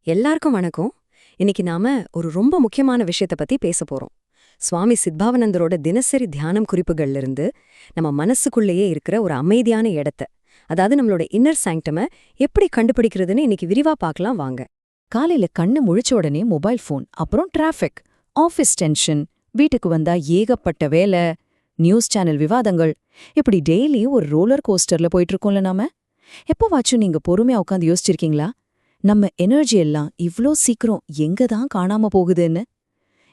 எல்லாருக்கும் வணக்கம். இன்னைக்கு நாம ஒரு ரொம்ப முக்கியமான விஷயத்த பத்தி பேச போறோம். சுவாமி சித்பாவனந்தரோட தினசரி தியானம் குறிப்புகள்ல இருந்து நம்ம மனசுக்குள்ளேயே இருக்கிற ஒரு அமைதியான இடத்த, அதாவது நம்மளோட இன்னர் சாங்க்டம எப்படி கண்டுபிடிக்கிறதுன்னு இன்னைக்கு விரிவா பார்க்கலாம் வாங்க. காலையில கண்ணு முழிச்ச உடனே மொபைல் ஃபோன், அப்புறம் டிராஃபிக், ஆஃபீஸ் டென்ஷன், வீட்டுக்கு வந்தா ஏகப்பட்ட வேலை, நியூஸ் சேனல் விவாதங்கள், இப்படி டெய்லி ஒரு ரோலர் கோஸ்டர்ல போயிட்டு இருக்கோம்ல நாம. எப்போவாச்சும் நீங்க பொறுமையா உட்காந்து யோசிச்சிருக்கீங்களா? நம்ம எனர்ஜி எல்லாம் இவ்ளோ சீக்கிரம் எங்க தான் காணாம போகுதுன்னு?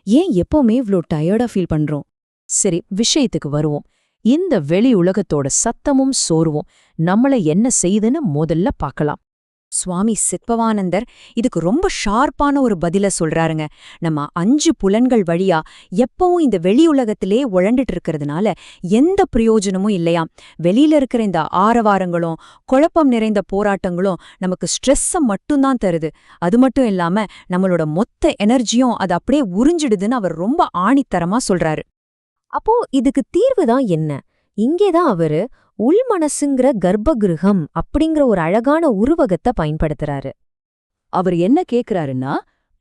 ஏன் எப்பவுமே இவ்ளோ டயர்டா ஃபீல் பண்றோம்? சரி, விஷயத்துக்கு வருவோம். இந்த வெளி உலகத்தோட சத்தமும் சோர்வும் நம்மள என்ன செய்யுதுன்னு முதல்ல பார்க்கலாம். சுவாமி சித்பவானந்தர் இதுக்கு ரொம்ப ஷார்ப்பான ஒரு பதில சொல்றாருங்க. நம்ம 5 புலன்கள் வழியா எப்பவும் இந்த வெளி உலகத்திலே உழண்டுட்டு இருக்கிறதுனால எந்த பிரயோஜனமும் இல்லையாம். வெளியில இருக்கிற இந்த ஆரவாரங்களும் குழப்பம் நிறைந்த போராட்டங்களும் நமக்கு ஸ்ட்ரெஸ்ஸ மட்டும்தான் தருது. அது மட்டும் இல்லாம நம்மளோட மொத்த எனர்ஜியும் அது அப்படியே உறிஞ்சிடுதுன்னு அவர் ரொம்ப ஆணித்தரமா சொல்றாரு. அப்போ இதுக்கு தீர்வு தான் என்ன? இங்கேதான் அவரு உள்மனசுங்கிற கர்ப்பகிருகம் அப்படிங்கிற ஒரு அழகான உருவகத்தை பயன்படுத்துறாரு. அவர் என்ன கேக்குறாருன்னா,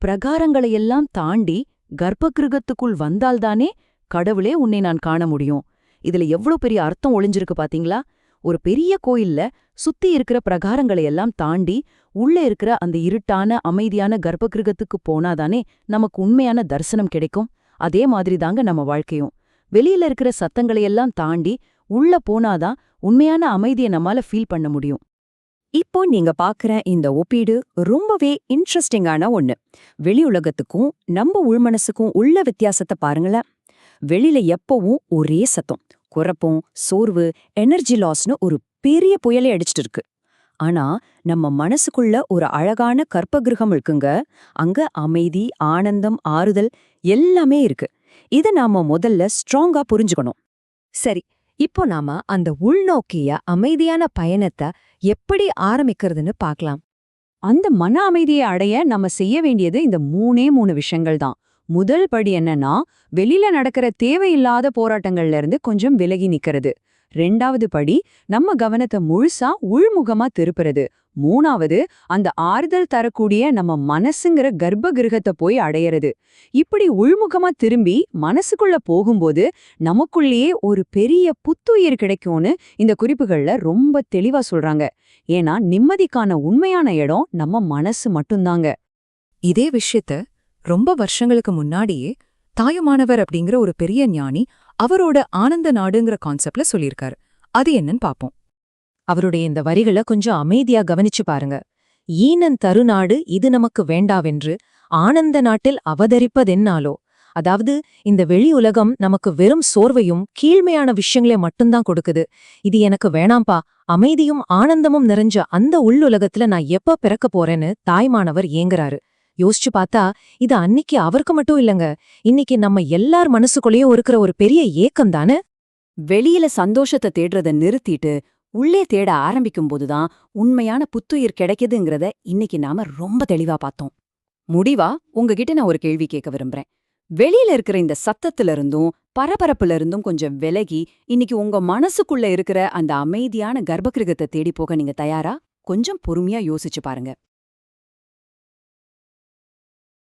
பிரகாரங்களையெல்லாம் தாண்டி கர்ப்பகிருகத்துக்குள் வந்தால்தானே கடவுளே உன்னை நான் காண முடியும். இதுல எவ்ளோ பெரிய அர்த்தம் ஒளிஞ்சிருக்கு பாத்தீங்களா? ஒரு பெரிய கோயில்ல சுத்தி இருக்கிற பிரகாரங்களையெல்லாம் தாண்டி உள்ள இருக்கிற அந்த இருட்டான அமைதியான கர்ப்பகிருகத்துக்கு போனாதானே நமக்கு உண்மையான தரிசனம் கிடைக்கும். அதே மாதிரி தாங்க நம்ம வாழ்க்கையும். வெளியில இருக்கிற சத்தங்களையெல்லாம் தாண்டி உள்ள போனாதான் உண்மையான அமைதியை நம்மால ஃபீல் பண்ண முடியும். இப்போ நீங்க பாக்குற இந்த ஒப்பீடு ரொம்பவே இன்ட்ரெஸ்டிங்கான ஒண்ணு. வெளி உலகத்துக்கும் நம்ம உள்மனசுக்கும் உள்ள வித்தியாசத்தை பாருங்களேன். வெளியில எப்பவும் ஒரே சத்தம், குழப்பம், சோர்வு, எனர்ஜி லாஸ்னு ஒரு பெரிய புயலை அடிச்சிட்டு இருக்கு. ஆனா நம்ம மனசுக்குள்ள ஒரு அழகான கர்ப்பகிருகம் இருக்குங்க. அங்க அமைதி, ஆனந்தம், ஆறுதல் எல்லாமே இருக்கு. இத நாம முதல்ல ஸ்ட்ராங்கா புரிஞ்சுக்கணும். சரி, இப்போ நாம அந்த உள்நோக்கிய அமைதியான பயணத்தை எப்படி ஆரம்பிக்கிறதுன்னு பார்க்கலாம். அந்த மன அமைதியை அடைய நம்ம செய்ய வேண்டியது இந்த 3 விஷயங்கள் தான். முதல் படி என்னன்னா, வெளியில நடக்கிற தேவையில்லாத போராட்டங்கள்ல இருந்து கொஞ்சம் விலகி நிக்கிறது. 2வது படி நம்ம கவனத்தை முழுசா உள்முகமா திருப்புறது. 3வது அந்த ஆறுதல் தரக்கூடிய நம்ம மனசுங்கிற கர்ப்பகிருகத்தை போய் அடையறது. இப்படி உள்முகமா திரும்பி மனசுக்குள்ள போகும்போது நமக்குள்ளேயே ஒரு பெரிய புத்துயிர் கிடைக்கும்னு இந்த குறிப்புகள்ல ரொம்ப தெளிவா சொல்றாங்க. ஏன்னா நிம்மதிக்கான உண்மையான இடம் நம்ம மனசு மட்டும்தாங்க. இதே விஷயத்த ரொம்ப வருஷங்களுக்கு முன்னாடியே தாயுமானவர் அப்படிங்கிற ஒரு பெரிய ஞானி அவரோட ஆனந்த நாடுங்கிற கான்செப்ட்ல சொல்லியிருக்காரு. அது என்னன்னு பாப்போம். அவருடைய இந்த வரிகளை கொஞ்சம் அமைதியா கவனிச்சு பாருங்க. ஈனன் தருநாடு இது நமக்கு வேண்டாவென்று ஆனந்த நாட்டில் அவதரிப்பதென்னாலோ, அதாவது இந்த வெளி உலகம் நமக்கு வெறும் சோர்வையும் கீழ்மையான விஷயங்களே மட்டும்தான் கொடுக்குது. இது எனக்கு வேணாம்பா, அமைதியும் ஆனந்தமும் நிறைஞ்ச அந்த உள்ளுலகத்துல நான் எப்ப பிறக்க போறேன்னு தாய்மானவர் ஏங்குறாரு. யோசிச்சு பார்த்தா இது அன்னிக்கு அவருக்கு மட்டும் இல்லங்க, இன்னைக்கு நம்ம எல்லார் மனசுக்குள்ளேயும் இருக்கிற ஒரு பெரிய ஏக்கம் தானே. வெளியில சந்தோஷத்தை தேடுறத நிறுத்திட்டு உள்ளே தேட ஆரம்பிக்கும் போதுதான் உண்மையான புத்துயிர் கிடைக்குதுங்கிறத இன்னைக்கு நாம ரொம்ப தெளிவா பார்த்தோம். முடிவா உங்ககிட்ட நான் ஒரு கேள்வி கேட்க விரும்புறேன். வெளியில இருக்கிற இந்த சத்தத்துல இருந்தும் பரபரப்புல இருந்தும் கொஞ்சம் விலகி இன்னைக்கு உங்க மனசுக்குள்ள இருக்கிற அந்த அமைதியான கர்ப்பகிருகத்தை தேடி போக நீங்க தயாரா? கொஞ்சம் பொறுமையா யோசிச்சு பாருங்க.